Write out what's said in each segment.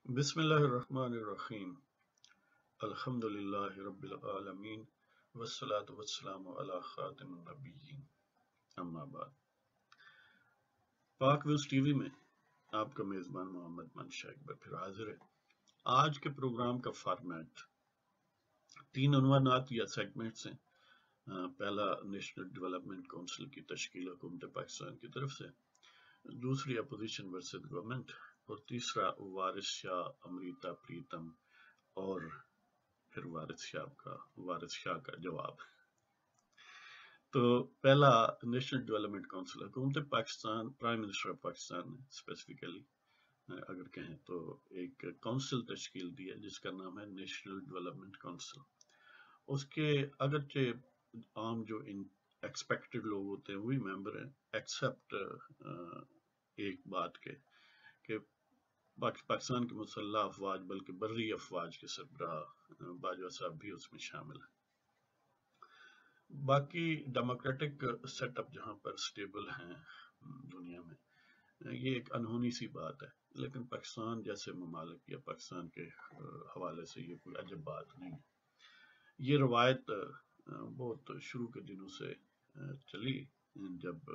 بسم اللہ الرحمن الرحیم الحمدللہ رب العالمین والصلاة والسلام علی خاتم النبیین اما بعد پاک ویوز ٹی وی میں آپ کا میزبان محمد منشا ایک بار پھر حاضر ہے۔ آج کے پروگرام کا فارمیٹ 3 عنوانات یا سیگمنٹس ہیں۔ پہلا نیشنل ڈیولپمنٹ کونسل کی تشکیل حکومت پاکستان کی طرف سے، دوسری اپوزیشن ورسز گورنمنٹ، اور تیسرا وارث شاہ امریتا پریتم اور پھر وارث شاہ کا جواب۔ تو پہلا نیشنل ڈیولپمنٹ کونسل حکومت Pakistan, prime minister of Pakistan نے اسپیسیفکلی اگر کہیں تو ایک کونسل تشکیل دی ہے جس کا نام ہے نیشنل ڈیولپمنٹ کونسل۔ اس کے اگرچہ عام جو ایکسپیکٹڈ لوگ ہوتے ہیں وہی ممبر ہیں، ایکسپٹ ایک بات کے کہ پاکستان کی مسلح افواج بلکہ بری افواج کے سربراہ باجوہ صاحب بھی اس میں شامل ہیں۔ باقی ڈیموکریٹک سیٹ اپ جہاں پر سٹیبل ہیں دنیا میں، یہ ایک انہونی سی بات ہے، لیکن پاکستان جیسے ممالک یا پاکستان کے حوالے سے یہ کوئی عجب بات نہیں ہے۔ یہ روایت بہت شروع کے دنوں سے چلی جب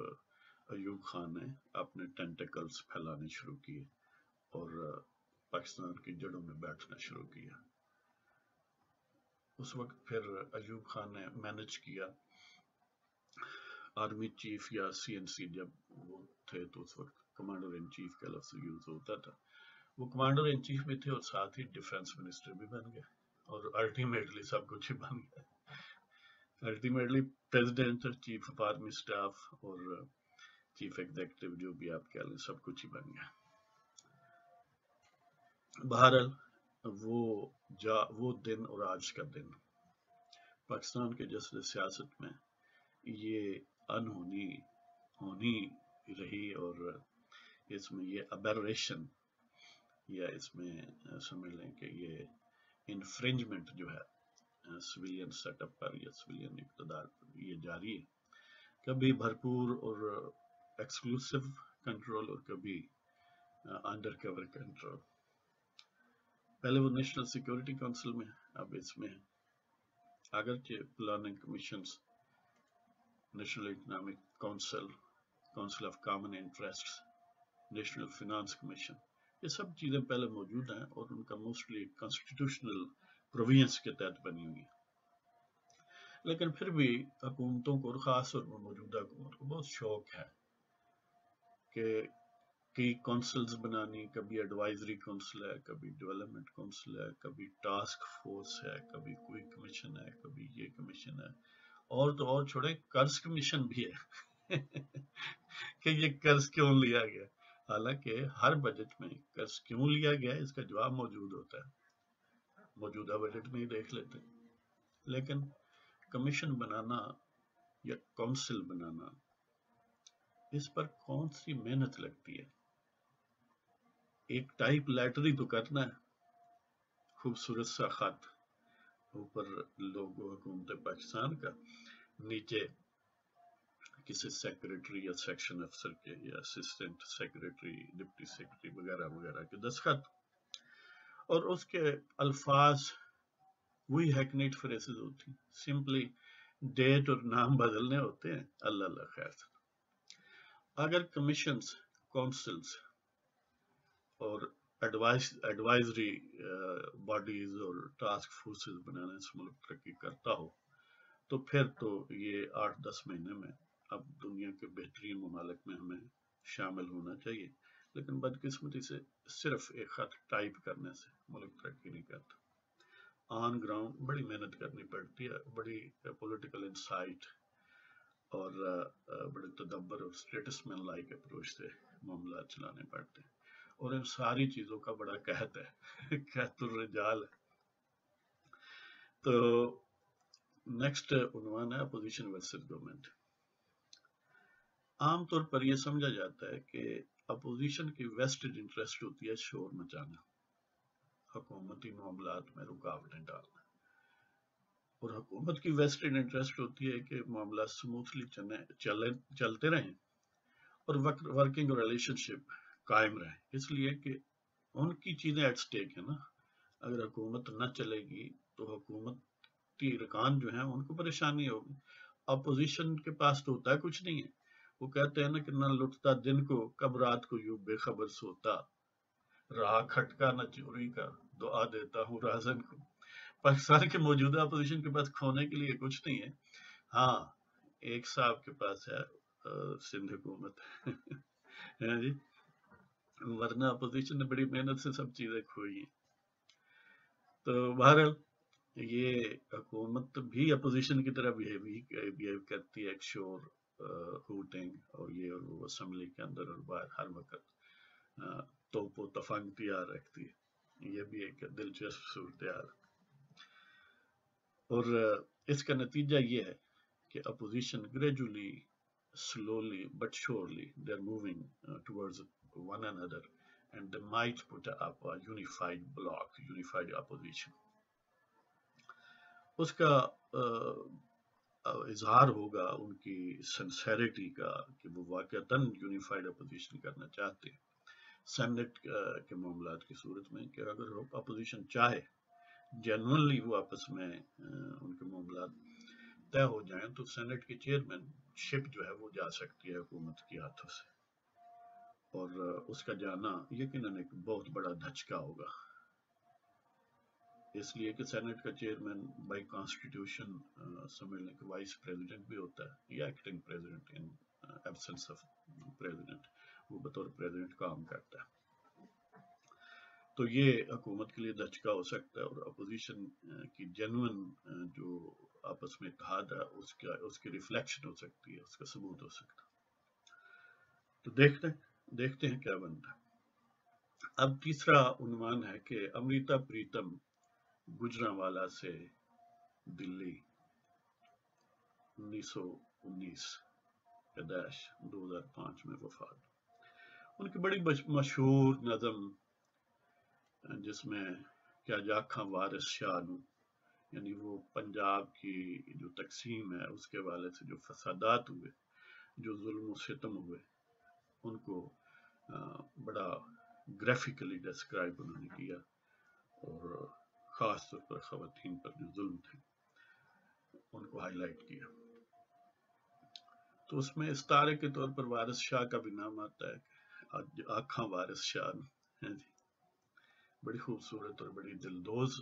ایوب خان نے اپنے ٹینٹیکلز پھیلانے شروع کیے اور پاکستان کی جڑوں میں بیٹھنا شروع کیا۔ اس وقت پھر ایوب خان نے مینج کیا، آرمی چیف یا سی این سی جب وہ تھے تو اس وقت کمانڈر ان چیف کا لفظ یوز ہوتا تھا، وہ کمانڈر ان چیف بھی تھے اور ساتھ ہی ڈیفنس منسٹر بھی بن گئے اور الٹیمیٹلی سب کچھ ہی بن گیا۔ الٹیمیٹلی پریزیڈنٹ اور چیف آف آرمی سٹاف اور چیف ایگزیکٹو جو بھی آپ کہہ لیں سب کچھ ہی بن گیا۔ بہرحال وہ دن اور آج کا دن پاکستان کے جسد سیاست میں یہ انہونی ہونی رہی، اور اس میں یہ ابیریشن یا اس میں سمجھ لیں کہ یہ انفرنجمنٹ جو ہے سویلین سیٹ اپ پر یا سویلین اقتدار پر یہ جاری ہے، کبھی بھرپور اور ایکسکلوسیو کنٹرول اور کبھی انڈر کور کنٹرول۔ پہلے وہ نیشنل سیکورٹی کونسل میں، اب اس میں اگرچہ planning commissions, national economic council, council of common interest, national finance commission, یہ سب چیزیں پہلے موجود ہیں اور ان کا موسٹلی کانسٹیٹیوشنل پرووینس کے تحت بنی ہوئی ہیں، لیکن پھر بھی حکومتوں کو اور خاص طور پر موجودہ حکومت کو بہت شوق ہے کہ کئی کونسلز بنانی، کبھی ایڈوائزری کونسل ہے، کبھی ڈیولپمنٹ کونسل ہے، کبھی ٹاسک فورس ہے، کبھی کوئی کمیشن ہے، کبھی یہ کمیشن ہے، اور تو اور چھوڑے قرض کمیشن بھی ہے کہ یہ قرض کیوں لیا گیا، حالانکہ ہر بجٹ میں قرض کیوں لیا گیا اس کا جواب موجود ہوتا ہے، موجودہ بجٹ میں ہی دیکھ لیتے ہیں۔ لیکن کمیشن بنانا یا کونسل بنانا، اس پر کون سی محنت لگتی ہے؟ ایک ٹائپ لیٹر ہی تو کرنا ہے، خوبصورت سا خط، اوپر لوگو حکومت پاکستان کا، نیچے کسی سیکریٹری یا سیکشن افسر کے یا اسسٹنٹ سیکریٹری، ڈپٹی سیکریٹری وغیرہ وغیرہ کے دستخط، اور اس کے الفاظ وہی ہیکنیٹ فریزز ہوتی ہیں، سمپلی ڈیٹ اور نام بدلنے ہوتے ہیں، اللہ اللہ خیر۔ اگر کمیشنز، کونسلز اور ایڈوائزری باڈیز اور ٹاسک فورسز بنانے سے ملک ترقی کرتا ہو تو پھر تو یہ 8-10 مہینے میں اب دنیا کے بہترین ممالک میں ہمیں شامل ہونا چاہیے، لیکن بدقسمتی سے صرف ایک خط ٹائپ کرنے سے ملک ترقی نہیں کرتا۔ آن گراؤنڈ بڑی محنت کرنی پڑتی ہے، بڑی پولیٹیکل انسائٹ اور بڑے تدبر اور اسٹیٹس مین لائک اپروچ سے معاملات چلانے پڑتے ہیں، اور ان ساری چیزوں کا بڑا قحط ہے، قحط الرجال ہے۔ تو نیکسٹ عنوان ہے اپوزیشن ورسز گورنمنٹ۔ عام طور پر یہ سمجھا جاتا ہے کہ اپوزیشن کی ویسٹڈ انٹرسٹ ہوتی ہے شور مچانا، حکومتی معاملات میں رکاوٹیں ڈالنا، اور حکومت کی ویسٹڈ انٹرسٹ ہوتی ہے کہ معاملات سموتھلی چلتے رہیں اور ورکنگ ریلیشن شپ قائم رہے، اس لیے کہ ان کی چیزیں ایٹ سٹیک ہیں نا. اگر حکومت نہ چلے گی تو حکومتی ارکان جو ہیں ان کو پریشانی ہوگی. اپوزیشن کے پاس تو ہوتا ہے کچھ نہیں ہے. وہ کہتے ہیں نا کہ نہ لٹتا دن کو کب رات کو یوں بے خبر سوتا, رہا کھٹکا نہ چوری کا دعا دیتا ہوں رازن کو. پاکستان کے موجودہ اپوزیشن کے پاس کھونے کے لیے کچھ نہیں ہے. ہاں ایک صاحب کے پاس ہے سندھ حکومت ہے جی, ورنہ اپوزیشن نے بڑی محنت سے سب چیزیں کھوئی ہیں. تو بہرحال یہ حکومت بھی اپوزیشن کی طرح بہیو کرتی ہے, ایک شور ہوٹنگ اور یہ اور وہ اسمبلی کے اندر اور باہر ہر وقت توپ و تفنگ تیار رکھتی ہے. یہ بھی ایک دلچسپ صورتحال. اور اس کا نتیجہ یہ ہے کہ opposition gradually, slowly but surely they are moving towards one another and they might put up a unified bloc, unified opposition. اس کا اظہار ہوگا ان کی سنسیریٹی کا کہ وہ واقعتاً یونیفائڈ اپوزیشن کرنا چاہتے ہیں. سینٹ کے معاملات کی صورت میں کہ اگر اپوزیشن چاہے جنرلی وہ آپس میں ان کے معاملات طے ہو جائیں تو سینٹ کی چیئرمین شپ جو ہے وہ جا سکتی ہے حکومت کے ہاتھوں سے, اور اس کا جانا یقیناً ایک بہت بڑا دھچکا ہوگا. اس لیے کہ سینٹ کا چیئرمین بائی کانسٹیٹیوشن سمجھ لیں کہ وائس پریزیڈنٹ بھی ہوتا ہے یا acting president in absence of president, وہ بطور پریزیڈنٹ کام کرتا ہے. تو یہ حکومت کے لیے دھچکا ہو سکتا ہے اور اپوزیشن کی جینوئن جو آپس میں اتحاد ہے اس کی ریفلیکشن ہو سکتی ہے, اس کا ثبوت ہو سکتا ہے. تو دیکھتے ہیں کیا بنتا ہے. اب تیسرا عنوان ہے کہ امریتا پریتم گجرانوالا سے دلی 1919 پیدائش 2005 میں وفات. ان کی بڑی مشہور نظم جس میں کیا جاکھاں وارث شاہ نو, یعنی وہ پنجاب کی جو تقسیم ہے اس کے حوالے سے جو فسادات ہوئے, جو ظلم و ستم ہوئے, ان کو بڑا گرافیکلی ڈسکرائب انہوں نے کیا, اور خاص طور پر خواتین پر جو ظلم تھے ان کو ہائی لائٹ کیا. تو اس میں استارے کے طور پر وارث شاہ کا بھی نام آتا ہے, آنکھاں وارث شاہ ہے جی. بڑی خوبصورت اور بڑی دلدوز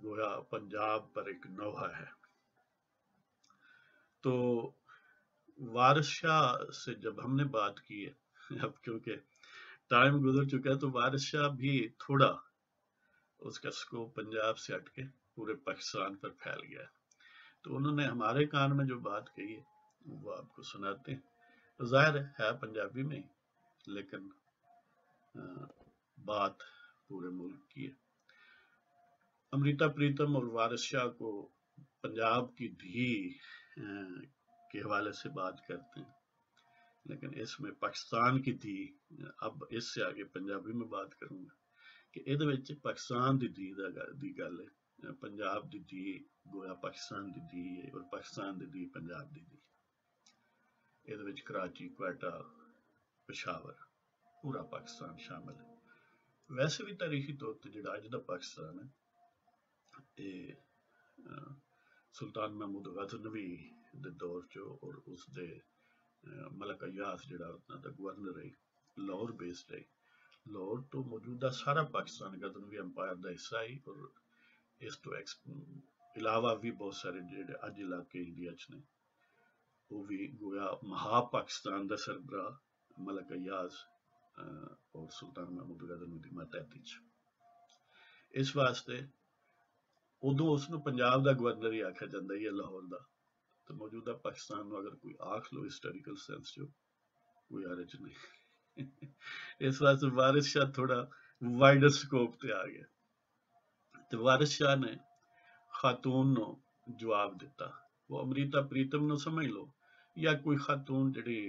گویا پنجاب پر ایک نوحہ ہے. تو وارث شاہ سے جب ہم نے بات کی ہے, اب کیونکہ ٹائم گزر چکا ہے, تو وارث شاہ بھی تھوڑا اس کا سکوپ پنجاب سے ہٹ کے پورے پاکستان پر پھیل گیا ہے. تو انہوں نے ہمارے کان میں جو بات کہی ہے وہ آپ کو سناتے ہیں. ظاہر ہے پنجابی میں, لیکن بات پورے ملک کی ہے. امریتا پریتم اور وارث شاہ کو پنجاب کی دھی کے حوالے سے بات کرتے ہیں, لیکن اس میں پاکستان کی دھی, اب اس سے آگے پنجابی میں بات کروں گا کہ ਇਹਦੇ ਵਿੱਚ ਪਾਕਿਸਤਾਨ ਦੀ ਦੀ ਗੱਲ ਹੈ. ਪੰਜਾਬ ਦੀ ਧੀ ਗੋਇਆ ਪਾਕਿਸਤਾਨ ਦੀ ਧੀ ਹੈ, ਔਰ ਪਾਕਿਸਤਾਨ ਦੀ ਧੀ ਪੰਜਾਬ ਦੀ ਧੀ. ਇਹਦੇ ਵਿੱਚ ਕਰਾਚੀ, ਕੁਆਟਾ, ਪਸ਼ਾਵਰ, ਪੂਰਾ ਪਾਕਿਸਤਾਨ ਸ਼ਾਮਲ ਹੈ. ਵੈਸੇ ਵੀ ਤਾਰੀਖੀ ਤੌਰ ਤੇ ਜਿਹੜਾ ਅੱਜ ਦਾ ਪਾਕਿਸਤਾਨ ਹੈ ਇਹ ਸੁਲਤਾਨ ਮਹਿਮੂਦ ਗਜ਼ਨਵੀ ਦੇ ਦੌਰ 'ਚ ਔਰ ਉਸਦੇ ਮਲਕ ਅਯਾਸ ਜਿਹੜਾ ਉਹਨਾਂ ਦਾ ਗਵਰਨਰ ਹੈ, ਲਾਹੌਰ ਬੇਸਡ ਹੈ. لاہور تو موجودہ سارا پاکستان غزنوی امپائر دا حصہ ہے, اور اس تو علاوہ بھی بہت سارے جڑے اج علاقے انڈیا چ نے وہ بھی گویا مہا پاکستان دا سربراہ ملک ایاز اور سلطان محمود غزنوی دی ماتحتی چ. اس واسطے ادو اس نو پنجاب دا گورنر ہی آکھیا جاندا ہے لاہور دا, تو موجودہ پاکستان نو اگر کوئی آکھ لو ہسٹوریکل سینس جو کوئی حرج نہیں. اس واسطے وارث شاہ تھوڑا وائڈر سکوپ تے آ گیا. تو وارث شاہ نے خاتون نو جواب دیتا, وہ امریتا پریتم نو سمجھ لو یا کوئی خاتون جڑی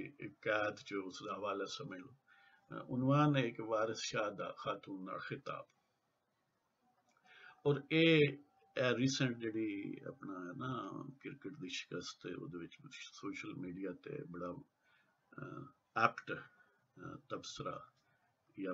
قید چ اس دا حوالہ سمجھ لو. عنوان ہے کہ وارث شاہ دا خاتون نال خطاب. اور اے ریسنٹ جڑی اپنا نا کرکٹ دی شکست ہے وہ سوشل میڈیا تے بڑا ایپٹ تبصرہ یا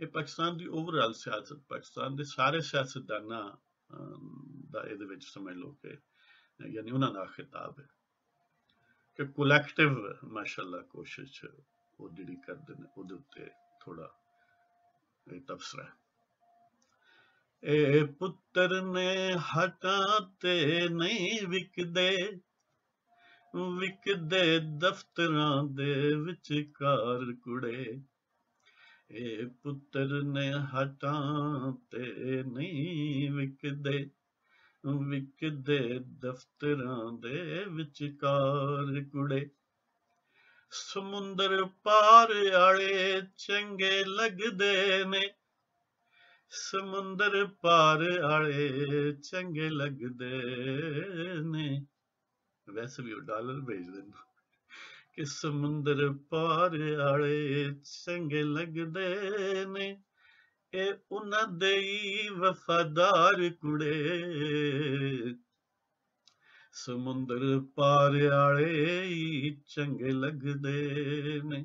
ਇਹ ਪਾਕਿਸਤਾਨ ਦੀ ਓਵਰਆਲ ਸਿਆਸਤ ਪਾਕਿਸਤਾਨ ਦੇ ਸਾਰੇ ਸਿਆਸਤਦਾਨਾਂ ਦਾ ਇਹਦੇ ਵਿੱਚ ਸਮਝ ਲਓ ਕਿ ਯਾਨੀ ਉਹਨਾਂ ਦਾ ਖਿਤਾਬ ਹੈ ਕਿ ਕਲੈਕਟਿਵ ਮਾਸ਼ਾਅੱਲਾ ਕੋਸ਼ਿਸ਼ ਉਹ ਜਿਹੜੀ ਕਰਦੇ ਨੇ ਉਹਦੇ ਉੱਤੇ ਥੋੜਾ ਇਹ ਤਬਸਰਾ ਹੈ ਇਹ ਪੁੱਤਰ ਨੇ ਹਟਾਂ ਤੇ ਨਹੀਂ ਵਿਕਦੇ ਵਿਕਦੇ ਦਫ਼ਤਰਾਂ ਦੇ ਵਿਚਕਾਰ ਕੁੜੇ ਇਹ ਪੁੱਤਰ ਨੇ ਹਟਾਂ ਤੇ ਨਹੀਂ ਵਿਕਦੇ ਵਿਕਦੇ ਦਫ਼ਤਰਾਂ ਦੇ ਵਿਚਕਾਰ ਕੁੜੇ ਸਮੁੰਦਰ ਪਾਰ ਆਲੇ ਚੰਗੇ ਲੱਗਦੇ ਨੇ ਸਮੁੰਦਰ ਪਾਰ ਆਲੇ ਚੰਗੇ ਲੱਗਦੇ ਨੇ ਵੈਸੇ ਵੀ ਉਹ ਡਾਲਰ ਭੇਜਦੇ ਨੇ ਕਿ ਸਮੁੰਦਰ ਪਾਰ ਆਲੇ ਚੰਗੇ ਲੱਗਦੇ ਨੇ ਇਹ ਉਹਨਾਂ ਦੇ ਹੀ ਵਫਾਦਾਰ ਕੁੜੇ ਸਮੁੰਦਰ ਪਾਰ ਆਲੇ ਹੀ ਚੰਗੇ ਲੱਗਦੇ ਨੇ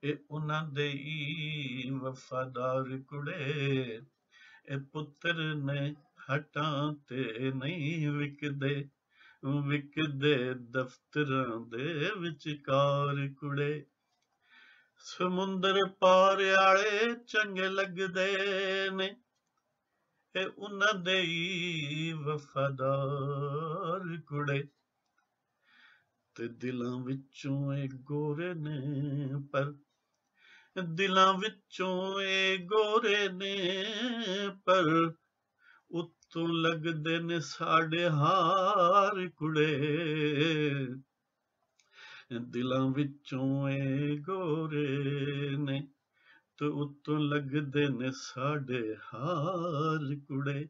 ਇਹ ਉਹਨਾਂ ਦੇ ਹੀ ਵਫਾਦਾਰ ਕੁੜੇ ਇਹ ਪੁੱਤਰ ਨੇ ਹਟਾਂ ਤੇ ਨਹੀਂ ਵਿਕਦੇ ਵਿਕਦੇ ਦਫ਼ਤਰਾਂ ਦੇ ਵਿਚਕਾਰ ਕੁੜੇ ਸਮੁੰਦਰ ਪਾਰ ਆਲੇ ਚੰਗੇ ਲੱਗਦੇ ਨੇ ਇਹ ਉਹਨਾਂ ਦੇ ਹੀ ਵਫਾਦਾਰ ਕੁੜੇ ਤੇ ਦਿਲਾਂ ਵਿੱਚੋਂ ਇਹ ਗੋਰੇ ਨੇ ਪਰ ਦਿਲਾਂ ਵਿੱਚੋਂ ਇਹ ਗੋਰੇ ਨੇ ਪਰ ਉੱਤੋਂ ਲੱਗਦੇ ਨੇ ਸਾਡੇ ਹਾਰ ਕੁੜੇ ਦਿਲਾਂ ਵਿੱਚੋਂ ਇਹ ਗੋਰੇ ਨੇ ਤੇ ਉੱਤੋਂ ਲੱਗਦੇ ਨੇ ਸਾਡੇ ਹਾਰ ਕੁੜੇ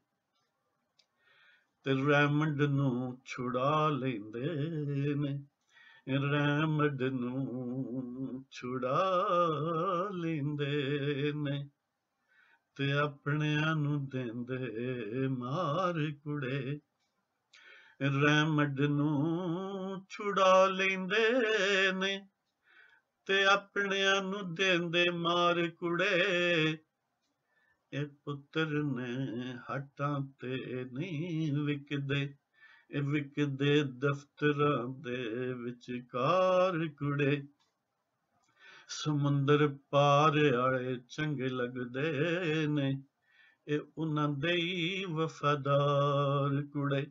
ਤੇ ਰੈਮੰਡ ਨੂੰ ਛੁਡਾ ਲੈਂਦੇ ਨੇ ਰੈਮੰਡ ਨੂੰ ਛੁਡਾ ਲੈਂਦੇ ਨੇ ਤੇ ਆਪਣਿਆਂ ਨੂੰ ਦਿੰਦੇ ਮਾਰ ਕੁੜੇ ਰੈਮੰਡ ਨੂੰ ਛੁਡਾ ਲੈਂਦੇ ਨੇ ਤੇ ਆਪਣਿਆਂ ਨੂੰ ਦਿੰਦੇ ਮਾਰ ਕੁੜੇ ਇਹ ਪੁੱਤਰ ਨੇ ਹਟਾਂ ਤੇ ਨਹੀਂ ਵਿਕਦੇ ਇਹ ਵਿਕਦੇ ਦਫ਼ਤਰਾਂ ਦੇ ਵਿਚਕਾਰ ਕੁੜੇ ਸਮੁੰਦਰ ਪਾਰ ਆਲੇ ਚੰਗੇ ਲੱਗਦੇ ਨੇ ਇਹ ਉਹਨਾਂ ਦੇ ਹੀ ਵਫਾਦਾਰ ਕੁੜੇ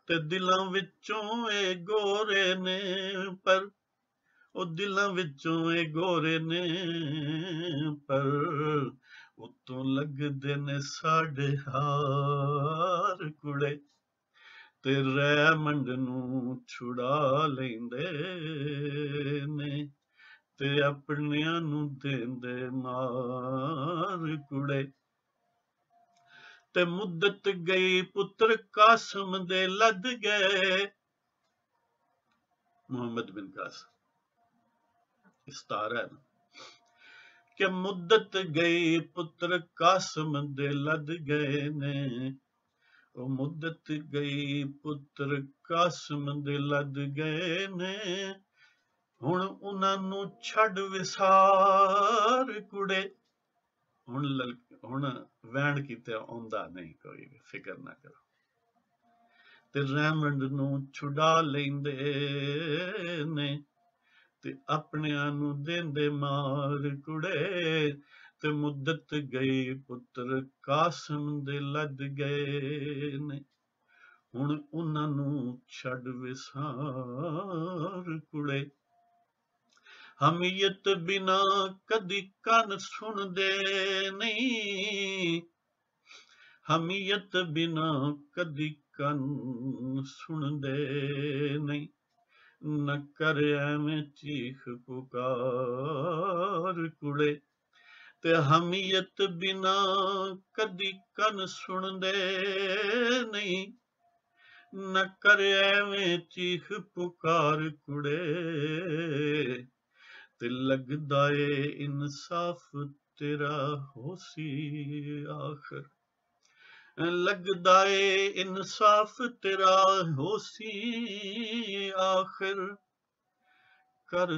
ਤੇ ਦਿਲਾਂ ਵਿੱਚੋਂ ਇਹ ਗੋਰੇ ਨੇ ਪਰ ਉਹ ਦਿਲਾਂ ਵਿੱਚੋਂ ਇਹ ਗੋਰੇ ਨੇ ਪਰ ਉੱਤੋਂ ਲੱਗਦੇ ਨੇ ਸਾਡੇ ਹਾਰ ਕੁੜੇ ਤੇ ਰੈਮੰਡ ਨੂੰ ਛੁਡਾ ਲੈਂਦੇ ਨੇ ਤੇ ਆਪਣਿਆਂ ਨੂੰ ਦਿੰਦੇ ਮਾਰ ਕੁੜੇ ਤੇ ਮੁੱਦਤ ਗਈ ਪੁੱਤਰ ਕਾਸਮ ਦੇ ਲੱਦ ਗਏ ਮੁਹੰਮਦ ਬਿਨ ਕਾਸਮ ਇਸਤਾਰਾ ਕਿ ਮੁੱਦਤ ਗਈ ਪੁੱਤਰ ਕਾਸਮ ਦੇ ਲੱਦ ਗਏ ਨੇ ਉਹ ਮੁੱਦਤ ਗਈ ਪੁੱਤਰ ਕਾਸਮ ਦੇ ਲੱਦ ਗਏ ਨੇ ਹੁਣ ਉਹਨਾਂ ਨੂੰ ਛੱਡ ਵਿਸਾਰ ਕੁੜੇ ਹੁਣ ਵੈਣ ਕੀਤੇ ਆਉਂਦਾ ਨਹੀਂ ਕੋਈ ਫਿਕਰ ਨਾ ਕਰੋ ਤੇ ਰੈਮੰਡ ਨੂੰ ਛੁਡਾ ਲੈਂਦੇ ਨੇ ਤੇ ਆਪਣਿਆਂ ਨੂੰ ਦਿੰਦੇ ਮਾਰ ਕੁੜੇ ਤੇ ਮੁੱਦਤ ਗਈ ਪੁੱਤਰ ਕਾਸਮ ਦੇ ਲੱਦ ਗਏ ਨੇ ਹੁਣ ਉਹਨਾਂ ਨੂੰ ਛੱਡ ਵਿਸਾਰ ਕੁੜੇ। ਹਮੀਅਤ ਬਿਨਾ ਕਦੀ ਕੰਨ ਸੁਣਦੇ ਨਹੀਂ, ਹਮੀਅਤ ਬਿਨਾ ਕਦੀ ਕੰਨ ਸੁਣਦੇ ਨਹੀਂ। ਨਾ ਕਰ ਐਵੇਂ ਚੀਖ ਪੁਕਾਰ ਕੁੜੇ, ਤੇ ਹਮੀਅਤ ਬਿਨਾ ਕਦੀ ਕੰਨ ਸੁਣਦੇ ਨਹੀਂ। ਨਾ ਕਰ ਐਵੇਂ ਚੀਖ ਪੁਕਾਰ ਕੁੜੇ, ਤੇ ਲੱਗਦਾ ਏ ਇਨਸਾਫ ਤੇਰਾ ਹੋਸੀ ਆਖਰ, ਲੱਗਦਾ ਏ ਇਨਸਾਫ ਤੇਰਾ ਹੋਸੀ ਆਖਰ। ਕਰ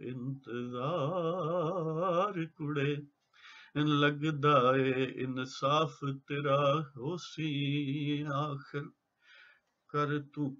ਇੰਤਜ਼ਾਰ ਕੁੜੇ, ਲੱਗਦਾ ਏ ਇਨਸਾਫ ਤੇਰਾ ਹੋਸੀ ਆਖਰ। ਕਰ ਤੂੰ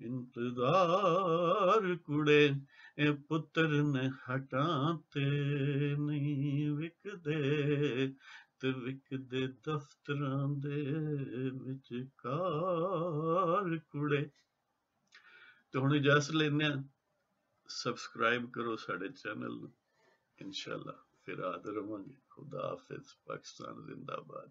ਇੰਤਜ਼ਾਰ ਕੁੜੇ, ਇਹ ਪੁੱਤਰ ਨੇ ਹਟਾਂ ਤੇ ਨਹੀਂ ਵਿਕਦੇ, ਤੇ ਵਿਕਦੇ ਦਫ਼ਤਰਾਂ ਦੇ ਵਿਚਕਾਰ ਕੁੜੇ। ਤੇ ਹੁਣ ਇਜਾਜ਼ਤ ਲੈਂਦੇ ਹਾਂ, ਸਬਸਕ੍ਰਾਈਬ ਕਰੋ ਸਾਡੇ ਚੈਨਲ ਨੂੰ, ਇਨਸ਼ਾਅੱਲਾ ਫਿਰ ਹਾਜ਼ਰ ਹੋਵਾਂਗੇ। ਖੁਦਾ ਹਾਫਿਜ਼, ਪਾਕਿਸਤਾਨ ਜ਼ਿੰਦਾਬਾਦ।